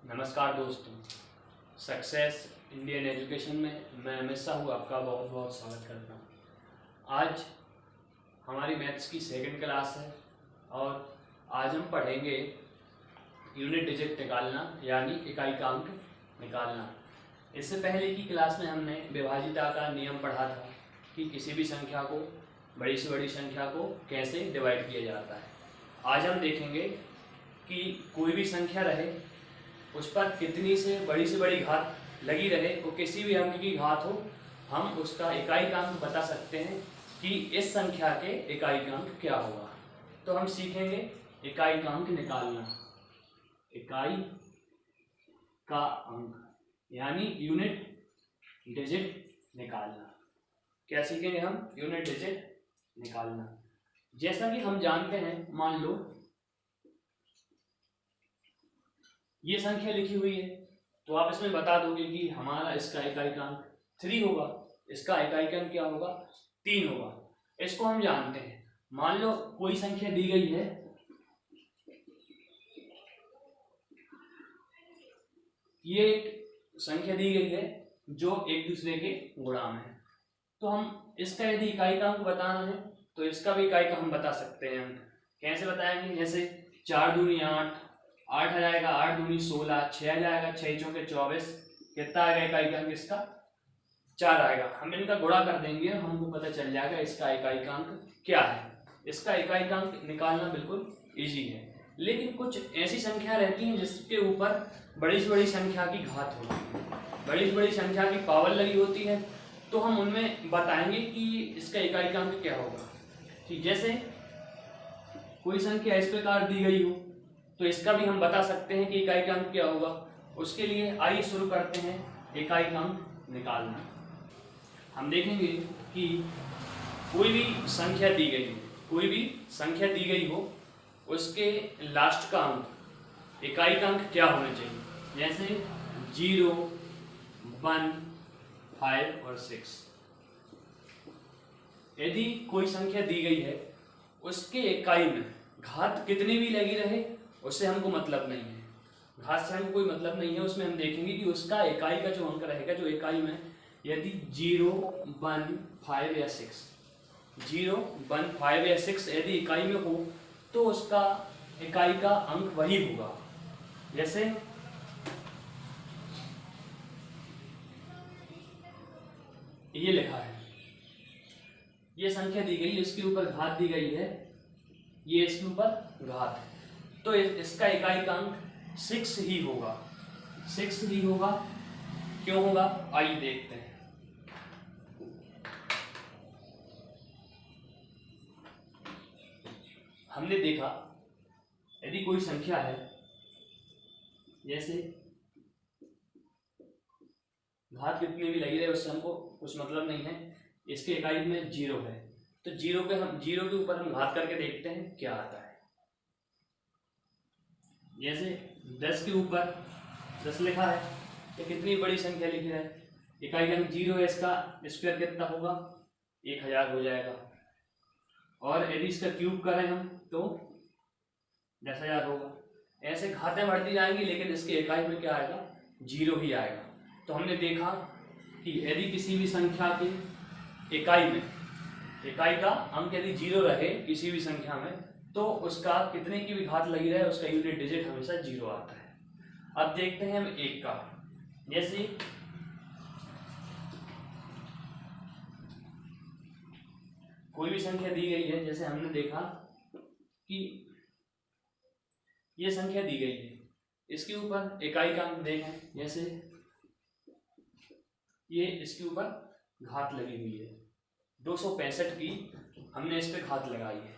नमस्कार दोस्तों, success Indian education में मैं अमित साहू आपका बहुत बहुत स्वागत करता हूँ। आज हमारी मैथ्स की सेकंड क्लास है और आज हम पढ़ेंगे यूनिट डिजिट निकालना यानी इकाई का अंक निकालना। इससे पहले की क्लास में हमने विभाजिता का नियम पढ़ा था कि किसी भी संख्या को बड़ी से बड़ी संख्या को कैसे डिवाइड किया जाता है। आज हम देखेंगे कि कोई भी संख्या रहे उस पर कितनी से बड़ी घात लगी रहे, वो किसी भी अंक की घात हो, हम उसका इकाई का अंक बता सकते हैं कि इस संख्या के इकाई का अंक क्या होगा। तो हम सीखेंगे इकाई का अंक निकालना, इकाई का अंक यानी यूनिट डिजिट निकालना। क्या सीखेंगे हम? यूनिट डिजिट निकालना। जैसा कि हम जानते हैं, मान लो ये संख्या लिखी हुई है तो आप इसमें बता दोगे कि हमारा इसका इकाई का अंक 3 होगा, इसका इकाई का अंक क्या होगा? 3 होगा। इसको हम जानते हैं। मान लो कोई संख्या दी गई है, ये एक संख्या दी गई है जो एक दूसरे के गुणा में है, तो हम इसका यदि इकाई का अंक बताना है तो इसका भी इकाई का हम बता सकते हैं। अंक कैसे बताएंगे? जैसे 4 दूनी 8, 8 आ जाएगा, 8 दूनी 16, 6 आ जाएगा, 6 चौके 24, कितना आएगा इकाई का अंक इसका? 4 आएगा। हम इनका गुणा कर देंगे, हमको पता चल जाएगा इसका इकाई का अंक क्या है। इसका इकाई का अंक निकालना बिल्कुल इजी है। लेकिन कुछ ऐसी संख्या रहती हैं जिसके ऊपर बड़ी से बड़ी संख्या की घात होती है, बड़ी से बड़ी संख्या की पावर लगी होती है, तो हम उनमें बताएंगे कि इसका इकाई का अंक क्या होगा। ठीक, जैसे कोई संख्या इस प्रकार दी गई हो तो इसका भी हम बता सकते हैं कि इकाई का अंक क्या होगा। उसके लिए आइए शुरू करते हैं इकाई का अंक निकालना। हम देखेंगे कि कोई भी संख्या दी गई हो, कोई भी संख्या दी गई हो, उसके लास्ट का अंक, इकाई का अंक क्या होना चाहिए। जैसे 0, 1, 5 और 6। यदि कोई संख्या दी गई है, उसके इकाई में घात कितनी भी लगी रहे उससे हमको मतलब नहीं है, घात से हमको कोई मतलब नहीं है। उसमें हम देखेंगे कि उसका इकाई का जो अंक रहेगा, जो इकाई में यदि 0, 1, 5 या 6, 0, 1, 5 या 6 यदि इकाई में हो तो उसका इकाई का अंक वही होगा। जैसे ये लिखा है, ये संख्या दी गई, इसके ऊपर घात दी गई है, ये इसके ऊपर घात है, तो इसका इकाई का अंक 6 ही होगा। 6 ही होगा। क्यों होगा? आइए देखते हैं। हमने देखा यदि कोई संख्या है, जैसे घात कितनी भी लगी रहे उससे हमको कुछ मतलब नहीं है, इसके इकाई में 0 है, तो 0 के ऊपर हम घात करके देखते हैं क्या आता है। जैसे 10 के ऊपर 10 लिखा है, ये कितनी बड़ी संख्या लिखी है, इकाई का 0 है, इसका स्क्वायर कितना होगा? 1000 हो जाएगा। और यदि इसका क्यूब करें हम तो 10,000 होगा। ऐसे घातें बढ़ती जाएंगी लेकिन इसके इकाई में क्या आएगा? 0 ही आएगा। तो हमने देखा कि यदि किसी भी संख्या के इकाई में इकाई का अंक यदि 0 रहे किसी भी संख्या में, तो उसका कितने की भी घात लगी रहे उसका यूनिट डिजिट हमेशा 0 आता है। अब देखते हैं हम 1 का। जैसे कोई भी संख्या दी गई है, जैसे हमने देखा कि ये संख्या दी गई है, इसके ऊपर इकाई का अंक देखें, जैसे ये इसके ऊपर घात लगी हुई है 265 की, हमने इस पे घात लगाई है।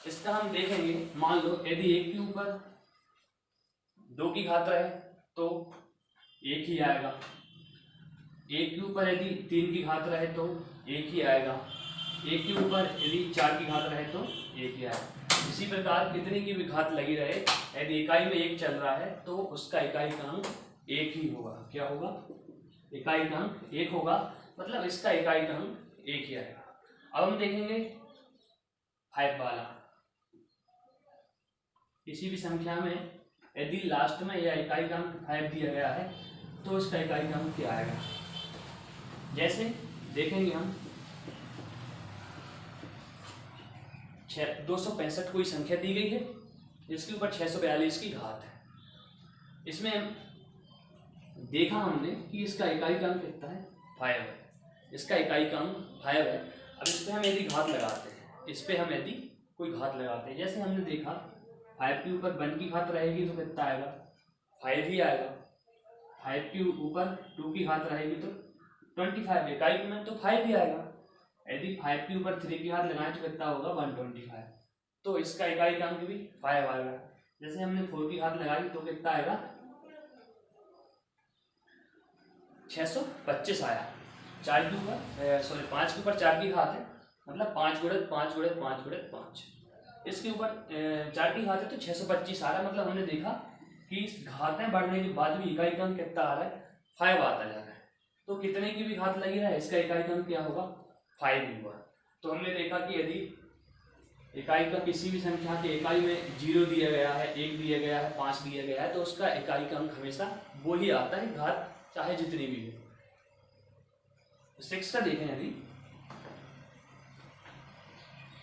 इसका हम देखेंगे, मान लो यदि 1 के ऊपर 2 की घात रहे तो 1 ही आएगा, 1 के ऊपर यदि 3 की घात रहे तो 1 ही आएगा, 1 के ऊपर यदि 4 की घात रहे तो 1 ही आएगा। इसी प्रकार कितनी की भी घात लगी रहे, यदि इकाई में 1 चल रहा है तो उसका इकाई का अंक 1 ही होगा। क्या होगा? इकाई का अंक 1 होगा, मतलब इसका इकाई का अंक 1 ही आएगा। अब हम देखेंगे 5 वाला। किसी भी संख्या में यदि लास्ट में यह इकाई का अंक 5 दिया गया है तो इसका इकाई का अंक क्या आएगा। जैसे देखेंगे हम 265 कोई संख्या दी गई है जिसके ऊपर 642 की घात है। इसमें देखा हमने कि इसका इकाई का अंक कितना है, 5 है। इसका इकाई का अंक 5 है। अब इस पर हम यदि घात लगाते हैं, इस पर हम यदि कोई घात लगाते हैं, जैसे हमने देखा 5 के ऊपर 1 की घात रहेगी तो कितना आएगा, 5 ही आएगा। 5 के ऊपर 2 की घात रहेगी तो 25, इकाई में तो 5 ही आएगा। यदि 5 के ऊपर 3 की घात लगाएं तो कितना होगा, 125। तो इसका इकाई का अंक भी 5 आएगा। जैसे हमने 4 की घात लगाई तो कितना आएगा, 625 आया। 5 के ऊपर 4 की घात है, मतलब 5 गुणित 5 गुणित 5 गुणित 5। इसके ऊपर 4 की घात है तो 625 आ रहा है। मतलब हमने देखा कि घातें बढ़ने के बाद भी इकाई का अंक कितना आ रहा है, 5 आता जा रहा है। तो कितने की भी घात लगी रहा है इसका इकाई का अंक क्या होगा, 5 ही हुआ। तो हमने देखा कि यदि इकाई का किसी भी संख्या के इकाई में 0 दिया गया है, 1 दिया गया है, 5 दिया गया है तो उसका इकाई का अंक हमेशा वो ही आता है, घात चाहे जितनी भी हो। 6 का देखें, यदि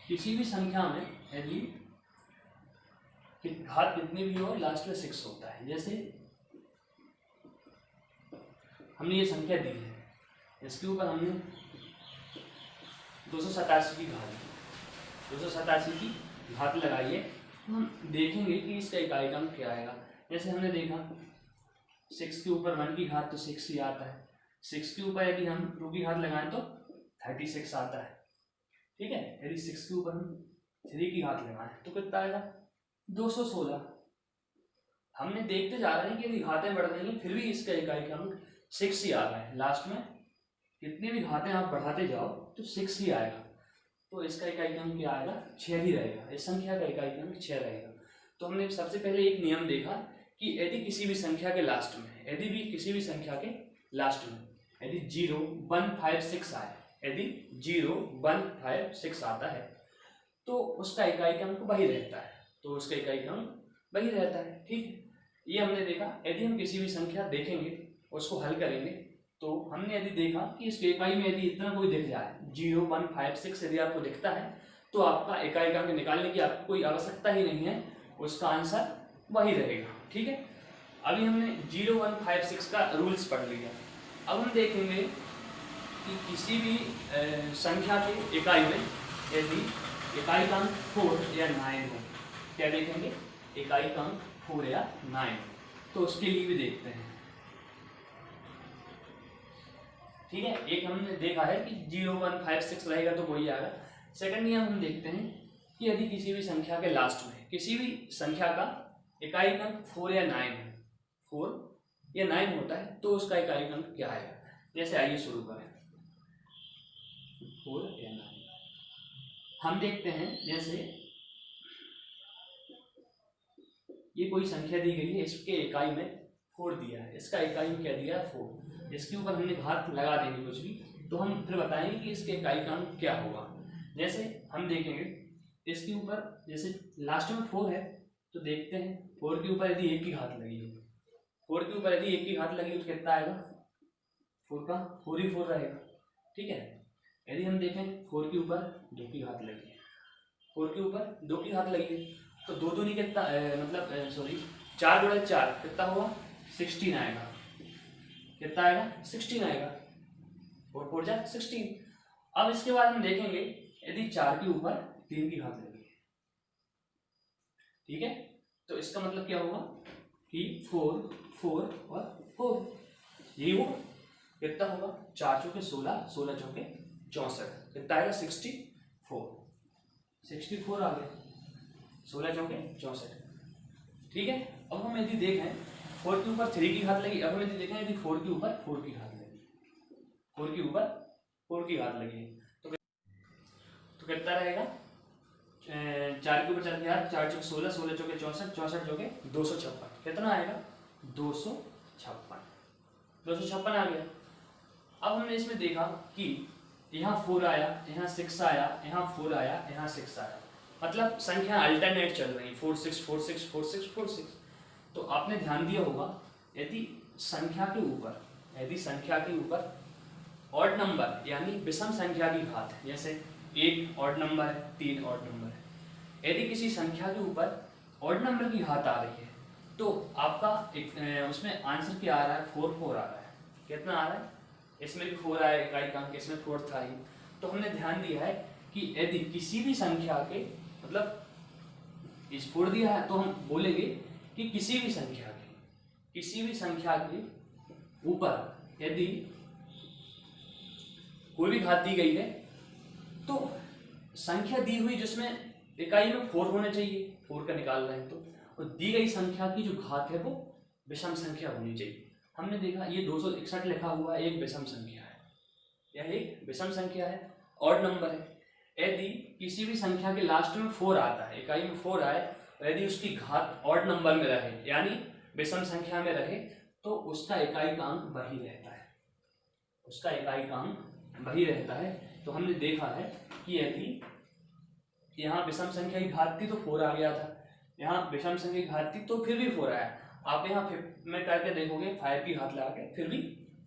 किसी भी संख्या में यदि घात कितनी भी हो लास्ट में 6 होता है। जैसे हमने ये संख्या दी है, इसके ऊपर हमने 287 की घात 287 की घात लगाई है तो हम देखेंगे कि इसका इकाई का अंक क्या आएगा। जैसे हमने देखा 6 के ऊपर 1 की घात तो 6 ही आता है। 6 के ऊपर यदि हम 2 की घात लगाएं तो 36 आता है। ठीक है, यदि 6 के ऊपर हम 3 की घात लगाएं तो कितना आएगा, 216। हमने देखते जा रहे हैं कि यदि घातें बढ़ रही हैं फिर भी इसका इकाई का अंक 6 ही आ रहा है। लास्ट में कितनी भी घातें आप बढ़ाते जाओ तो 6 ही आएगा। तो इसका इकाई का अंक क्या आएगा, 6 ही रहेगा। इस संख्या का इकाई का अंक 6 रहेगा। तो हमने सबसे पहले एक नियम देखा कि यदि किसी भी संख्या के लास्ट में, यदि 0, 1, 5, 6 आए, यदि 0, 1, 5, 6 आता है तो उसका इकाई का अंक वही रहता है। ठीक है, ये हमने देखा। यदि हम किसी भी संख्या देखेंगे उसको हल करेंगे तो हमने यदि देखा कि इसके इकाई में यदि इतना कोई दिख जाए 0, 1, 5, 6 यदि आपको दिखता है तो आपका इकाई का अंक निकालने की आपको कोई आवश्यकता ही नहीं है, उसका आंसर वही रहेगा। ठीक है, अभी हमने 0, 1, 5, 6 का रूल्स पढ़ लिया। अब हम देखेंगे कि किसी भी संख्या के इकाई में यदि इकाई का अंक 4 या 9 हो, क्या देखेंगे, इकाई का अंक 4 या 9, तो उसके लिए भी देखते हैं। ठीक है, एक हमने देखा है कि 0, 1, 5, 6 रहेगा तो वही आएगा। सेकंड नियम हम देखते हैं कि यदि किसी भी संख्या के लास्ट में किसी भी संख्या का इकाई का अंक 4 या 9 है, 4 या 9 होता है तो उसका इकाई का अंक क्या आएगा। जैसे आइए शुरू करें, 4 या 9 हम देखते हैं। जैसे ये कोई संख्या दी गई है, इसके इकाई में 4 दिया है, इसका इकाई में क्या दिया है, 4। इसके ऊपर हमने घात लगा देंगे कुछ भी तो हम फिर बताएंगे कि इसके इकाई का अंक क्या होगा। जैसे हम देखेंगे इसके ऊपर, जैसे लास्ट में 4 है तो देखते हैं 4 के ऊपर यदि 1 की घात लगी हो, 4 के ऊपर यदि 1 की घात लगी हो तो कितना आएगा, 4 का 4 ही 4 रहेगा। ठीक है, यदि हम देखें 4 के ऊपर 2 की घात लगी है, 4 के ऊपर 2 की घात लगी है तो 2 दूनी कितना, 4 गुणा 4 कितना होगा, 16 आएगा। कितना आएगा, 16 आएगा। 4 4 जा 16। अब इसके बाद हम देखेंगे यदि 4 के ऊपर 3 की घात लगी है, ठीक है, तो इसका मतलब क्या होगा कि 4 4 और 4 यही होगा। कितना होगा, 4 चौके 16, 16 चौके 64, कितना आएगा, 64 आ गया, 16 चौके 64। ठीक है, अब हम यदि देखें 4 के ऊपर 3 की घात लगी, अब हम यदि देखें यदि 4 के ऊपर 4 की घात लगी, 4 के ऊपर 4 की घात लगी तो कितना रहेगा, 4 के ऊपर 4 की घात, 4 चौके 16, 16 चौके 64, 64 चौके 256, कितना आएगा, 256 आ गया। अब हमने इसमें देखा कि यहाँ 4 आया, यहाँ 6 आया, यहाँ 4 आया, यहाँ 6 आया, मतलब संख्या अल्टरनेट चल रही है, 4 6 4 6 4 6 4 6। तो आपने ध्यान दिया होगा यदि संख्या के ऊपर ऑड नंबर यानी विषम संख्या की घात है, जैसे 1 ऑड नंबर है, 3 ऑड नंबर है, यदि किसी संख्या के ऊपर ऑड नंबर की घात आ रही है तो आपका उसमें आंसर क्या आ रहा है, 4 4 आ रहा है। कितना आ रहा है, इसमें भी 4 आया इकाई का अंक, इसमें 4 था ही। तो हमने ध्यान दिया है कि यदि किसी भी संख्या के मतलब इस 4 दिया है तो हम बोलेंगे कि किसी भी संख्या के ऊपर यदि कोई भी घात दी गई है तो संख्या दी हुई जिसमें इकाई में 4 होने चाहिए, 4 का निकाल रहे हैं तो, और दी गई संख्या की जो घात है वो विषम संख्या होनी चाहिए। हमने देखा ये 261 लिखा हुआ है, एक विषम संख्या है, यह एक विषम संख्या है, ऑड नंबर है। यदि किसी भी संख्या के लास्ट में 4 आता है, इकाई में 4 आए, यदि उसकी घात ऑड नंबर में रहे यानी विषम संख्या में रहे तो उसका इकाई का अंक वही रहता है, तो हमने देखा है कि यदि यहाँ विषम संख्या की घात थी तो 4 आ गया था, यहाँ विषम संख्या की घात थी तो फिर भी 4 आया। आप यहाँ में करके देखोगे 5 की घात लगा के फिर भी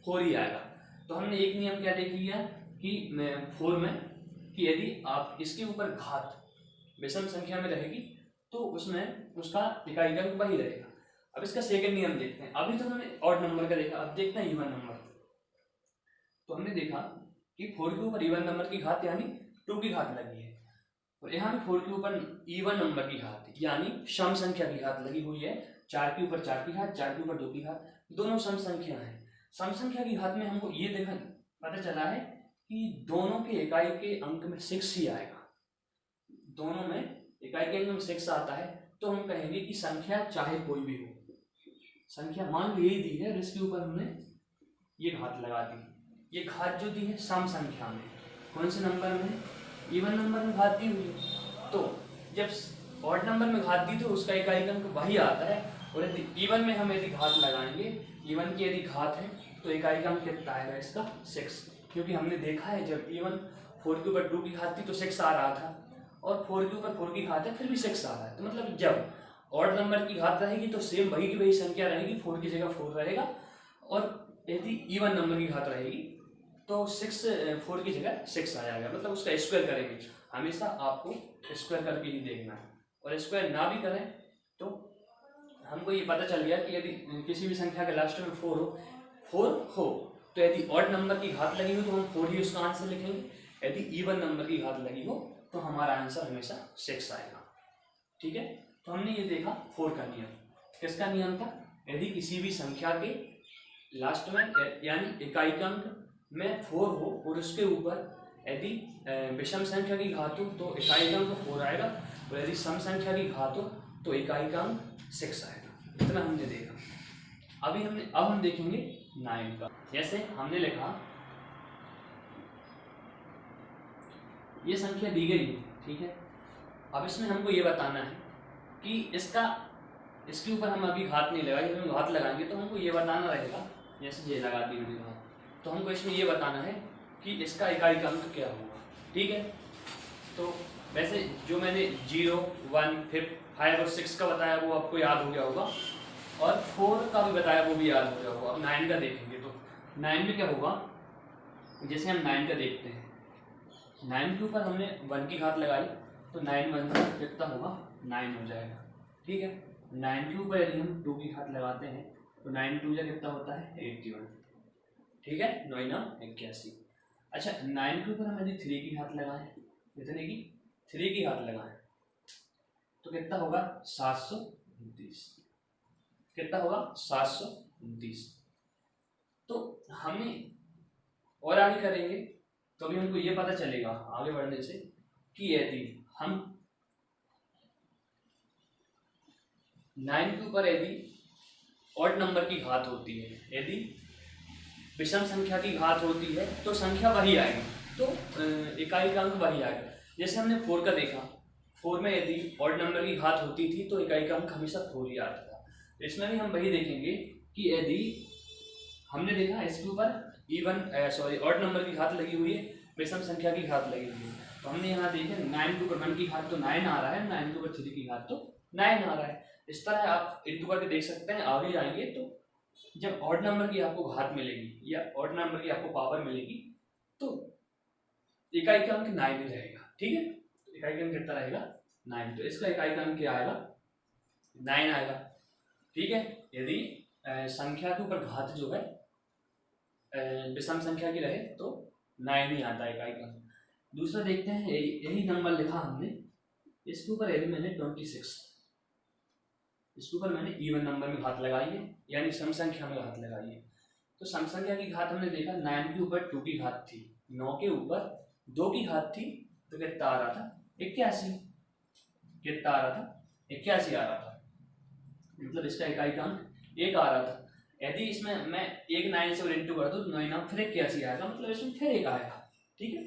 4 ही आएगा। तो हमने एक नियम क्या देख लिया कि 4 में कि यदि आप इसके ऊपर घात विषम संख्या में रहेगी तो उसमें उसका इकाई का अंक वही रहेगा। अब इसका सेकंड नियम देखते हैं। अभी तो हमने ऑड नंबर का देखा, अब देखते हैं इवन नंबर। तो हमने देखा कि 4 के ऊपर इवन नंबर की घात यानी 2 की घात लगी है, और यहाँ भी 4 के ऊपर इवन नंबर की घात यानी सम संख्या की घात लगी हुई है। 4 के ऊपर 4 की घात, 4 के ऊपर 2 की घात, दोनों सम संख्या हैं। सम संख्या की घात में हमको ये देखा पता चला है कि दोनों के इकाई के अंक में 6 ही आएगा, दोनों में इकाई के अंक में 6 आता है। तो हम कहेंगे कि संख्या चाहे कोई भी हो, संख्या मान लो यही दी है और इसके ऊपर हमने ये घात लगा दी। ये घात जो दी है सम संख्या में, कौन से नंबर में, इवन नंबर में घात दी हुई है। तो जब ऑड नंबर में घात दी तो उसका इकाई का अंक वही आता है, और यदि इवन में हम यदि घात लगाएंगे, इवन की यदि घात है तो इकाई का अंक कितना आएगा इसका 6, क्योंकि हमने देखा है जब इवन 4 के ऊपर 2 की घात थी तो 6 आ रहा था, और 4 के ऊपर 4 की घात है फिर भी 6 आ रहा है। तो मतलब जब ऑड नंबर की घात रहेगी तो सेम वही की वही संख्या रहेगी, 4 की जगह 4 रहेगा, और यदि इवन नंबर की घात रहेगी तो 4 की जगह 6 आ जाएगा। मतलब उसका स्क्वायर करेंगे, हमेशा आपको स्क्वायर करके ही देखना है, और स्क्वायर ना भी करें तो हमको ये पता चल गया कि यदि किसी भी संख्या के लास्ट में 4 हो तो यदि ऑड नंबर की घात लगी हो तो हम 4 ही उसका आंसर लिखेंगे, यदि इवन नंबर की घात लगी हो तो हमारा आंसर हमेशा 6 आएगा। ठीक है, तो हमने ये देखा 4 का नियम। किसका नियम था, यदि किसी भी संख्या के लास्ट में यानी इकाई का अंक में 4 हो और उसके ऊपर यदि विषम संख्या की घात हो तो इकाई का अंक 4 आएगा, और यदि सम संख्या की घात हो तो इकाई का अंक 6 आएगा। इतना हमने देखा। अब हम देखेंगे 9 का। जैसे हमने लिखा ये संख्या दी गई है, ठीक है। अब इसमें हमको ये बताना है कि इसके ऊपर हम अभी घात नहीं लगाएंगे, जब हम घात लगाएंगे तो हमको ये बताना रहेगा, जैसे ये लगा दी मैंने घात, तो हमको इसमें ये बताना है कि इसका इकाई का अंक क्या होगा। ठीक है, तो वैसे जो मैंने 0, 1, 5 और 6 का बताया वो आपको याद हो गया होगा, और 4 का भी बताया वो भी याद हो गया होगा। अब 9 का देखेंगे तो 9 में क्या होगा, जैसे हम 9 का देखते हैं, 9 के ऊपर हमने 1 की घात लगाई तो 9 1 कितना होगा, 9 हो जाएगा। ठीक है, 9 के ऊपर यदि हम 2 की घात लगाते हैं तो 9 2 जा कितना होता है, 81। ठीक है, 9 9 81। अच्छा, 9 के ऊपर हम यदि 3 की घात लगाएं, कितने की, 3 की घात लगाएं तो कितना होगा, 729। कितना होगा, 729। तो हमने और आगे करेंगे तो अभी हमको ये पता चलेगा आगे बढ़ने से कि यदि हम 9 के ऊपर यदि ऑड नंबर की घात होती है, यदि विषम संख्या की घात होती है तो संख्या वही आएगी, तो इकाई का अंक वही आएगा। जैसे हमने 4 का देखा, 4 में यदि ऑड नंबर की घात होती थी तो इकाई का अंक हमेशा 4 ही आता था। इसमें भी हम वही देखेंगे कि यदि हमने देखा इसके ऊपर ऑड नंबर की घात लगी हुई है, विषम संख्या की घात लगी हुई है, तो हमने यहाँ देखे 9 के ऊपर 1 की घात तो 9 आ रहा है, 9 के ऊपर 3 की घात तो 9 आ रहा है। इस तरह आप इंटू करके देख सकते हैं। आगे जाएंगे तो जब ऑड नंबर की आपको घात मिलेगी या ऑड नंबर की आपको पावर मिलेगी तो इकाई का अंक 9 ही रहेगा। ठीक है, इकाई का अंक कितना रहेगा 9, तो इसका इकाई का अंक क्या आएगा 9 आएगा। ठीक है, यदि संख्या के ऊपर घात जो है विषम संख्या की रहे तो 9 ही आता है इकाई का। दूसरा देखते हैं, यही नंबर लिखा हमने, इसके ऊपर यदि मैंने 26, इसके ऊपर मैंने इवन नंबर में घात लगाई है यानी सम संख्या में घात लगाई है। तो सम संख्या की घात हमने देखा 9 के ऊपर 2 की घात थी, 9 के ऊपर 2 की घात थी, तो कितना आ रहा था 81। कितना आ रहा था 81 आ रहा था, मतलब इसका इकाई का अंक 1 आ रहा था। यदि इसमें मैं एक 9 से इंटू कर दूं तो 9 फिर 81 आएगा, मतलब इसमें फिर 1 आएगा। ठीक है,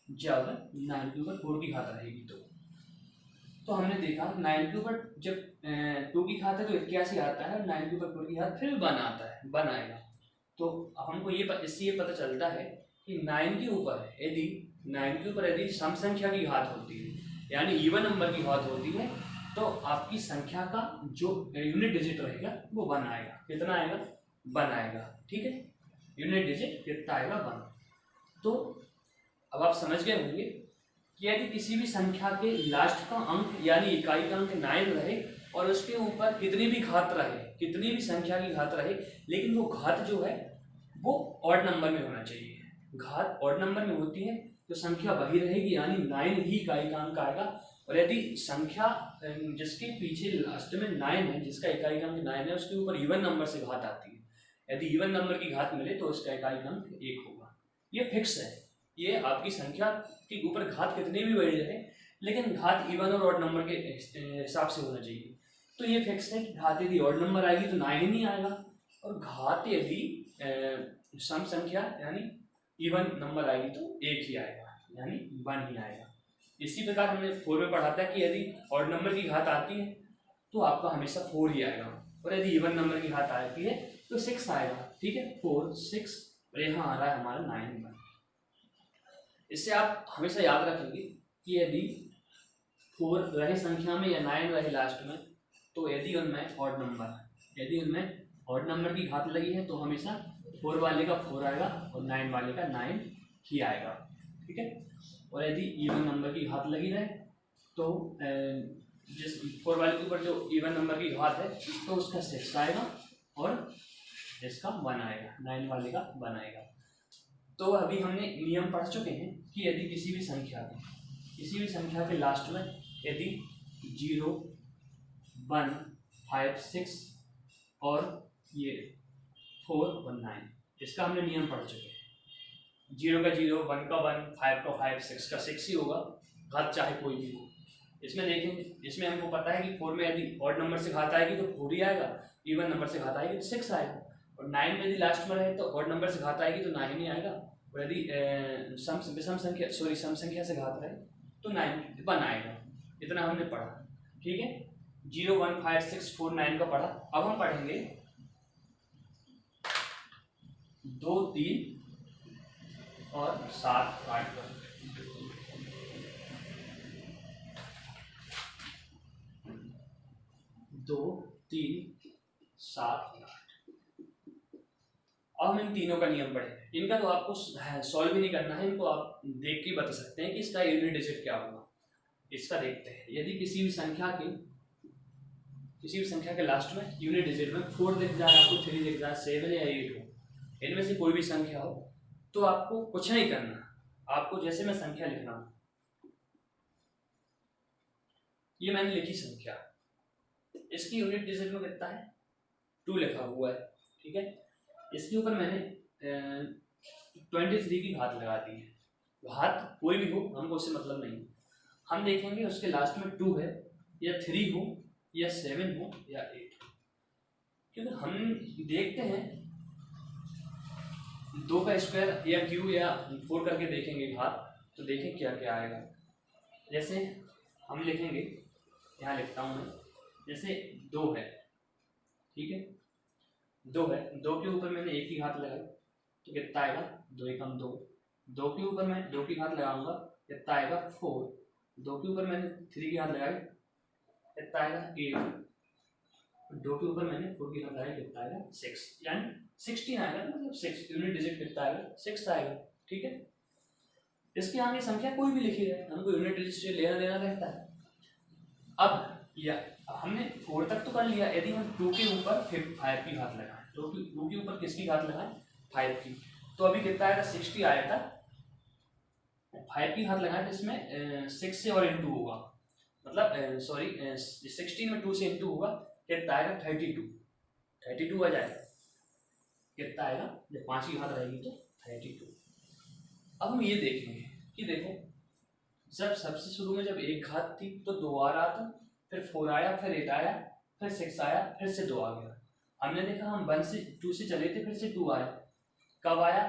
जब 9 के ऊपर 4 की घात रहेगी तो हमने देखा 9 के ऊपर जब 2 की घात है तो 81 आता है, 9 के ऊपर 4 की घात फिर 1 आता है, 1 आएगा। तो हमको इससे ये पता चलता है कि 9 के ऊपर यदि सम संख्या की घात होती है यानी इवन नंबर की घात होती है तो आपकी संख्या का जो यूनिट डिजिट रहेगा वो 1 आएगा। कितना आएगा 1 आएगा। ठीक है, यूनिट डिजिट कितना आएगा 1। तो अब आप समझ गए होंगे कि यदि किसी भी संख्या के लास्ट का अंक यानी इकाई का अंक 9 रहे और उसके ऊपर कितनी भी घात रहे, कितनी भी संख्या की घात रहे, लेकिन वो घात जो है वो ऑड नंबर में होना चाहिए। घात ऑड नंबर में होती है तो संख्या वही रहेगी यानी 9 ही इकाई का अंक आएगा। और यदि संख्या जिसके पीछे लास्ट में 9 है, जिसका इकाई का अंक 9 है, उसके ऊपर इवन नंबर से घात आती है, यदि इवन नंबर की घात मिले तो उसका इकाई का अंक 1 होगा। ये फिक्स है, ये आपकी संख्या के ऊपर घात कितनी भी बड़ी रहे लेकिन घात इवन और ऑड नंबर के हिसाब से होना चाहिए। तो ये फिक्स है कि घात यदि ऑड नंबर आएगी तो 9 ही नहीं आएगा, और घात यदि सम संख्या यानी इवन नंबर आएगी तो 1 ही आएगा यानी 1 ही आएगा। इसी प्रकार हमने 4 में पढ़ा था कि यदि ऑड नंबर की घात आती है तो आपका हमेशा 4 ही आएगा, और यदि इवन नंबर की घात आती है तो 6 आएगा। ठीक है, 4 6 और यहाँ आ रहा है हमारा 9 1। इससे आप हमेशा याद रखेंगे कि यदि 4 रहे संख्या में या 9 रहे लास्ट में तो यदि उनमें ऑड नंबर की घात लगी है तो हमेशा 4 वाले का 4 आएगा और 9 वाले का 9 ही आएगा। ठीक है, और यदि इवन नंबर की घात लगी रहे तो जिस 4 वाले के ऊपर जो इवन नंबर की घात है तो उसका 6 आएगा और इसका 1 आएगा, 9 वाले का 1 आएगा। तो अभी हमने नियम पढ़ चुके हैं कि यदि किसी भी संख्या के लास्ट में यदि 0 1 5 6 और ये 4 और 9, इसका हमने नियम पढ़ चुके हैं। 0 का 0, 1 का 1, 5 का 5, 6 का 6 ही होगा, घात चाहे कोई भी हो। इसमें देखेंगे, इसमें हमको पता है कि 4 में यदि ऑड नंबर से घात आएगी तो 4 ही आएगा, इवन नंबर से घात आएगी तो 6 आएगा, और 9 में यदि लास्ट में रहे तो ऑड नंबर से घात आएगी तो 9 नहीं आएगा, और यदि सम संख्या से घात रहे तो 9 1 आएगा। इतना हमने पढ़ा। ठीक है, 0 1 5 6 4 9 का पढ़ा। अब हम पढ़ेंगे 2 3 और 7 8 पर। 2 3 7 8। अब हम इन तीनों का नियम पढ़े। इनका तो आपको सॉल्व भी नहीं करना है, इनको आप देख के बता सकते हैं कि इसका यूनिट डिजिट क्या होगा। इसका देखते हैं, यदि किसी भी संख्या के लास्ट में यूनिट डिजिट में 4 दिख जाए, आपको 3 दिख जाए, 7 या 8 हो, इनमें से कोई भी संख्या हो, तो आपको कुछ नहीं करना। आपको जैसे मैं संख्या लिख रहा हूं, ये मैंने लिखी संख्या, इसकी यूनिट डिजिट में कितना है 2 लिखा हुआ है। ठीक है, इसके ऊपर मैंने 23 की घात लगा दी है। घात कोई भी हो, हमको उससे मतलब नहीं। हम देखेंगे उसके लास्ट में 2 है या 3 हो या 7 हो या 8 हो, क्योंकि हम देखते हैं 2 का स्क्वायर या क्यूब या 4 करके देखेंगे घात, तो देखें क्या क्या आएगा। जैसे हम लिखेंगे, यहाँ लिखता हूँ मैं, जैसे 2 है, ठीक है, 2 है, 2 के ऊपर मैंने 1 की घात लगाई तो कितना आएगा 2 एकम 2। 2 के ऊपर मैं 2 की घात लगाऊंगा, कितना आएगा 4। 2 के ऊपर मैंने 3 की घात लगाई, कितना आएगा 8। 2 के ऊपर मैंने 4 की घात लगाई, कितना आएगा 6, यानी 16 आएगा, मतलब 6 यूनिट डिजिट कितना आएगा 6 आएगा। ठीक है, इसके आगे संख्या कोई भी लिखी है, हमको यूनिट डिजिट से लेना देना रहता है। अब या हमने 4 तक तो कर लिया, यदि हम 2 के ऊपर फिर 5 की घात लगाएं, तो 2 के ऊपर किसकी घात लगाएं 5 की, तो अभी कितना आएगा 60 आया था, 5 की घात लगाएं तो इसमें 6 से और इंटू होगा, मतलब सॉरी 16 में 2 से इंटू होगा, कितना आएगा 32 आ जाएगा, कितना आएगा जब 5 की घात रहेगी तो 32। अब हम ये देखेंगे कि देखो जब सबसे शुरू में जब एक घात थी तो 2 आ रहा था, फिर 4 आया, फिर 8 आया, फिर 6 आया, फिर से 2 आ गया। हमने देखा हम 1 से 2 से चले थे, फिर से 2 आया, कब आया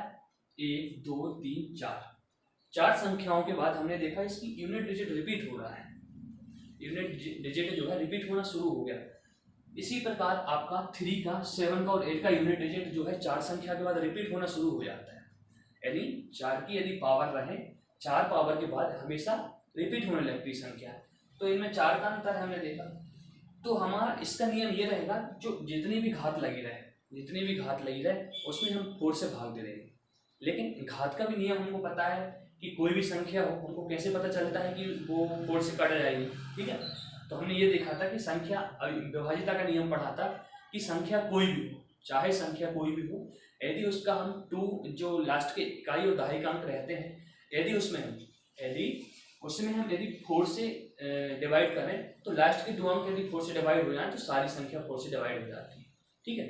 1 2 3 4 संख्याओं के बाद हमने देखा इसकी यूनिट डिजिट रिपीट हो रहा है, यूनिट डिजिट जो है रिपीट होना शुरू हो गया। इसी प्रकार आपका 3 का 7 का और 8 का यूनिट डिजिट जो है 4 संख्या के बाद रिपीट होना शुरू हो जाता है, यानी 4 की यदि पावर रहे 4 पावर के बाद हमेशा रिपीट होने लगती संख्या, तो इनमें 4 का अंतर हमने देखा। तो हमारा इसका नियम ये रहेगा, जो जितनी भी घात लगी रहे उसमें हम 4 से भाग दे देंगे। लेकिन घात का भी नियम हमको पता है कि कोई भी संख्या हो हमको कैसे पता चलता है कि वो 4 से कट जाएगी। ठीक है, तो हमने ये देखा था कि संख्या विभाजिता का नियम पढ़ा था कि संख्या कोई भी हो, चाहे संख्या कोई भी हो, यदि उसका हम 2 जो लास्ट के इकाई और दहाई का अंक रहते हैं, यदि उसमें हम 4 से डिवाइड करें तो लास्ट के 2 अंक यदि 4 से डिवाइड हो जाए तो सारी संख्या 4 से डिवाइड हो जाती है। ठीक है,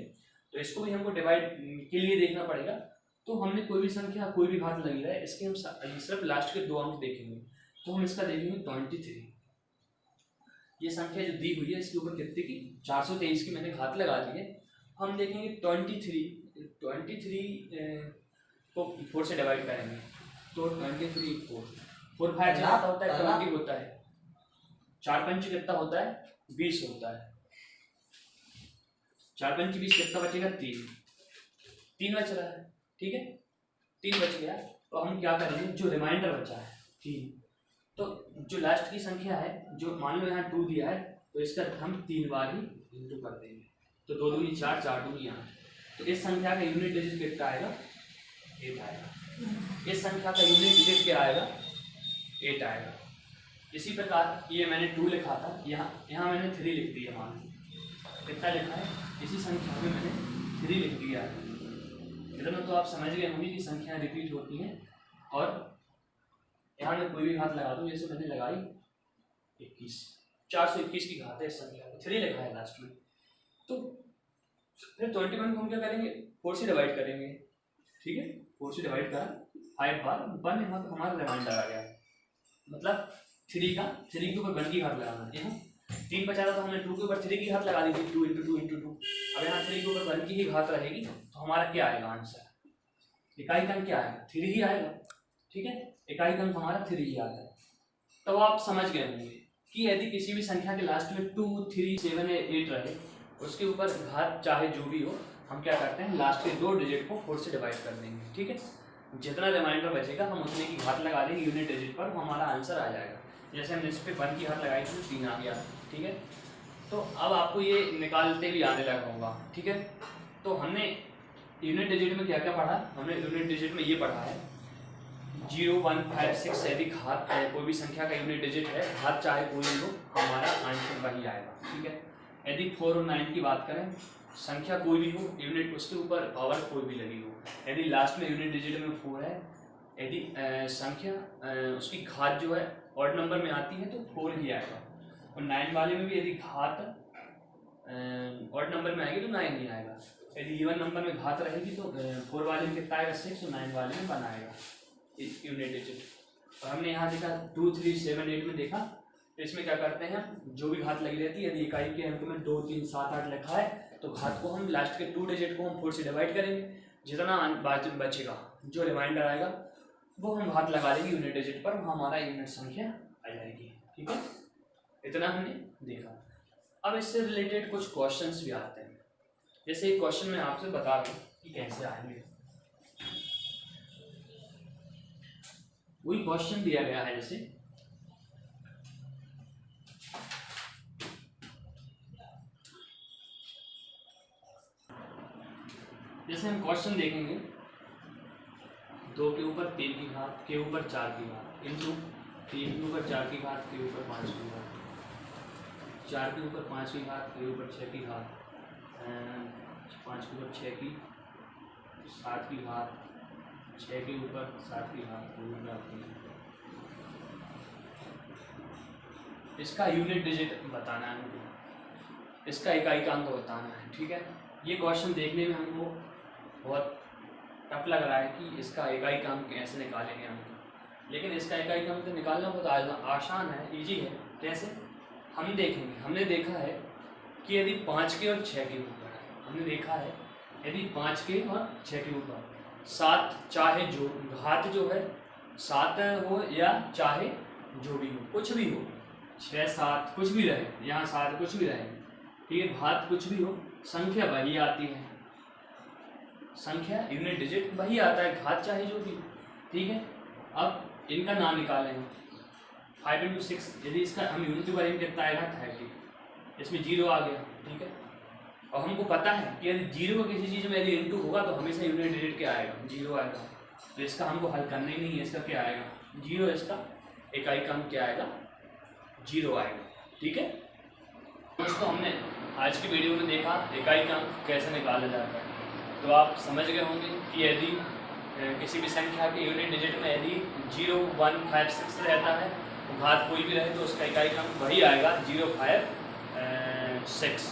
तो इसको भी हमको डिवाइड के लिए देखना पड़ेगा। तो हमने कोई भी संख्या कोई भी घात लगी रहा है, इसके हम सिर्फ लास्ट के 2 अंक देखेंगे। तो हम इसका देखेंगे 23, ये संख्या जो दी हुई है इसके ऊपर कितने की 423 की मैंने घात लगा दी है। हम देखेंगे 23 को 4 से डिवाइड करेंगे तो 23 4 5 कितना होता है 20 होता है, 4 पंच कितना होता है 20 होता है, 4 पंच 20 कितना बचेगा 3 बच रहा है। ठीक है, 3 बच गया, तो हम क्या करेंगे जो रिमाइंडर बचा है 3, तो जो लास्ट की संख्या है जो मान लो यहाँ 2 दिया है तो इसका हम 3 बार ही इंटू कर देंगे, तो 2 दूनी 4 4 दूनी 8, तो इस संख्या का यूनिट डिजिट कितना आएगा 8 आएगा। इस संख्या का यूनिट डिजिट क्या आएगा 8 आएगा। इसी प्रकार ये मैंने 2 लिखा था, यहाँ मैंने 3 लिख दिया, मान कितना लिखा है, इसी संख्या में मैंने 3 लिख दिया है। इतना तो आप समझ गए होंगे कि संख्याएं रिपीट होती हैं, और यहाँ मैं कोई भी घात लगा दूँ, जैसे मैंने लगाई 21, 421 की घात है इस संख्या में, 3 लिखा है लास्ट में। तो फिर 21 को हम क्या करेंगे 4 से डिवाइड करेंगे। ठीक है, 4 से डिवाइड करा 5 बार 1, यहाँ पर हमारा रिमाइंडर आ गया, मतलब 3 के ऊपर 1 की घात लगाना है। यहाँ 3 बचा था तो हमने 2 के ऊपर 3 की घात लगा दी थी, 2 × 2 × 2। अब यहाँ 3 के ऊपर 1 की ही घात रहेगी, तो हमारा क्या आएगा आंसर, इकाई का अंक क्या आएगा 3 ही आएगा। ठीक है, इकाई का अंक हमारा 3 ही आता है। तो आप समझ गए होंगे कि यदि किसी भी संख्या के लास्ट में 2 3 7 या 8 रहे, उसके ऊपर घात चाहे जो भी हो, हम क्या करते हैं लास्ट के 2 डिजिट को 4 से डिवाइड कर देंगे। ठीक है, जितना रिमाइंडर बचेगा हम उतने की घात लगा देंगे यूनिट डिजिट पर, हमारा आंसर आ जाएगा। जैसे हमने इस पर 1 की घात लगाई थी 3 आ गया। ठीक है, तो अब आपको ये निकालते भी आने लगा होगा। ठीक है, तो हमने यूनिट डिजिट में क्या क्या पढ़ा, हमने यूनिट डिजिट में ये पढ़ा है 0 1 5 6 यदि घात कोई भी संख्या का यूनिट डिजिट है, घात चाहे कोई भी हो, हमारा आंसर वही आएगा। ठीक है, यदि 4 और 9 की बात करें, संख्या कोई भी हो, यूनिट उसके ऊपर पावर कोई भी लगी हो, यदि लास्ट में यूनिट डिजिट में 4 है, यदि संख्या उसकी घात जो है ऑड नंबर में आती है तो 4 ही आएगा, और 9 वाले में भी यदि घात ऑड नंबर में आएगी तो 9 ही आएगा। यदि इवन नंबर में घात रहेगी तो 4 वाले में कितना आएगा 6 और 9 वाले में 1 आएगा यूनिट डिजिट। और हमने यहाँ देखा 2 3 7 8 में देखा, तो इसमें क्या करते हैं जो भी घात लगी रहती है, यदि इकाई के अंक में 2 3 7 8 लिखा है तो घात को हम लास्ट के 2 डिजिट को हम 4 से डिवाइड करेंगे, जितना बचेगा जो रिमाइंडर आएगा वो हम घात लगा देंगे यूनिट डिजिट पर, हमारा यूनिट संख्या आ जाएगी। ठीक है, इतना हमने देखा। अब इससे रिलेटेड कुछ क्वेश्चंस भी आते हैं, जैसे एक क्वेश्चन मैं आपसे बता दूं कि कैसे आएंगे। वही क्वेश्चन दिया गया है, जैसे जैसे हम क्वेश्चन देखेंगे 2 के ऊपर 3 की घात के ऊपर 4 की घात इंटू 3 के ऊपर 4 की घात के ऊपर 5 की घात 4 के ऊपर 5 की घात के ऊपर 6 की घात 5 के ऊपर 6 की 7 की घात 6 के ऊपर 7 की घात इसका यूनिट डिजिट बताना है हमको, इसका इकाई-अंक बताना है। ठीक है, ये क्वेश्चन देखने में हमको बहुत टफ लग रहा है कि इसका इकाई-अंक कैसे निकालेंगे हम, लेकिन इसका इकाई-अंक तो निकालना बहुत आसान है, इजी है। कैसे हम देखेंगे, हमने देखा है कि यदि 5 के और 6 के ऊपर है, हमने देखा है यदि 5 के और 6 के ऊपर 7 चाहे जो घात जो है 7 हो या चाहे जो भी हो, कुछ भी हो, 6 7 कुछ भी रहे, यहाँ 7 कुछ भी रहे, ठीक है, घात कुछ भी हो, संख्या वही आती है, संख्या यूनिट डिजिट वही आता है, घात चाहे जो भी। ठीक है, अब इनका नाम निकालें हम 5 इंटू 6, यदि इसका हम यूनिट करेंगे कितना आएगा 30, इसमें 0 आ गया। ठीक है, और हमको पता है कि यदि 0 किसी चीज़ में यदि इंटू होगा तो हमेशा यूनिट डिजिट क्या आएगा 0 आएगा, तो इसका हमको हल करना ही नहीं है, इसका क्या आएगा 0, इसका इकाई-अंक क्या आएगा 0 आएगा। ठीक है दोस्तों, हमने आज की वीडियो में देखा इकाई-अंक कैसे निकाला जाता है, तो आप समझ गए होंगे कि यदि किसी भी संख्या के यूनिट डिजिट में यदि 0 1 5 6 रहता है, तो घात कोई भी रहे तो उसका इकाई-अंक वही आएगा 0 5 6,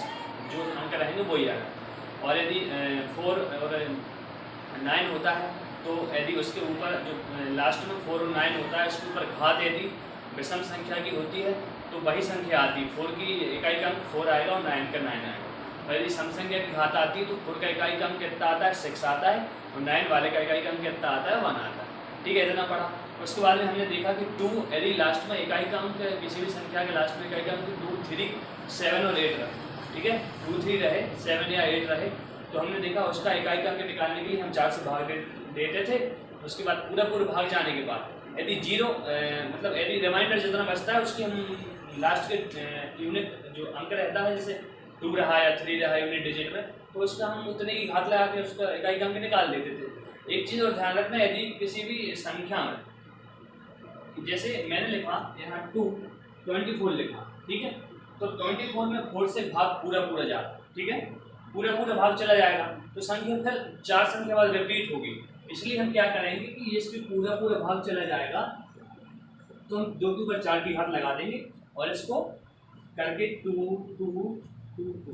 जो अंक रहेंगे वही आएगा। और यदि 4 और 9 होता है तो यदि उसके ऊपर जो लास्ट में 4 और 9 होता है, उसके ऊपर घात यदि विषम संख्या की होती है तो वही संख्या आती है, 4 की इकाई-अंक 4 आएगा और 9 का 9 आएगा। और यदि सम संख्या की घात आती है तो 4 का इकाई-अंक कितना आता है 6 आता है, और 9 वाले का इकाई-अंक कितना आता है 1 आता है। ठीक है, इतना पढ़ा। उसके बाद में हमने देखा कि 2 यदि लास्ट में इकाई-अंक किसी भी संख्या के लास्ट में इकाई-अंक 2 3 7 और 8 रहे, ठीक है, 2 3 रहे 7 या 8 रहे, तो हमने देखा उसका इकाई-अंक निकालने के लिए हम 4 से भाग देते थे। उसके बाद पूरा भाग जाने के बाद यदि 0 मतलब यदि रिमाइंडर जितना बचता है उसकी हम लास्ट के यूनिट जो अंक रहता है, जैसे 2 रहा या 3 रहा यूनिट डिजिट में, तो उसका हम उतने की घात लगा के उसका इकाई-अंक निकाल देते थे। एक चीज़ और ध्यान रखना, यदि किसी भी संख्या में जैसे मैंने लिखा यहाँ 24 लिखा, ठीक है, तो 24 में 4 से भाग पूरा जाता, ठीक है, पूरा भाग चला जाएगा तो संख्या फिर 4 संख्या बाद रिपीट होगी। इसलिए हम क्या करेंगे कि इसमें पूरा भाग चला जाएगा तो हम 2 के ऊपर 4 की घात लगा देंगे और इसको करके 2 2 2 2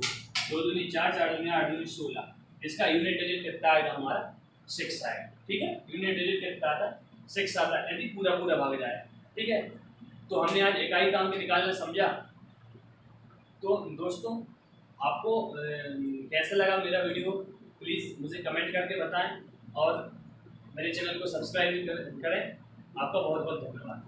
2 दूनी 4 4 दूनी 8 दूनी 16, इसका यूनिट डिजिट कितना आएगा हमारा 6 आएगा। ठीक है, यूनिट डिजिट कितना आता है 6 आता है यदि पूरा भाग जाए। ठीक है, तो हमने आज इकाई-अंक निकालना समझा। तो दोस्तों, आपको कैसा लगा मेरा वीडियो, प्लीज़ मुझे कमेंट करके बताएं और मेरे चैनल को सब्सक्राइब करें। आपका बहुत बहुत धन्यवाद।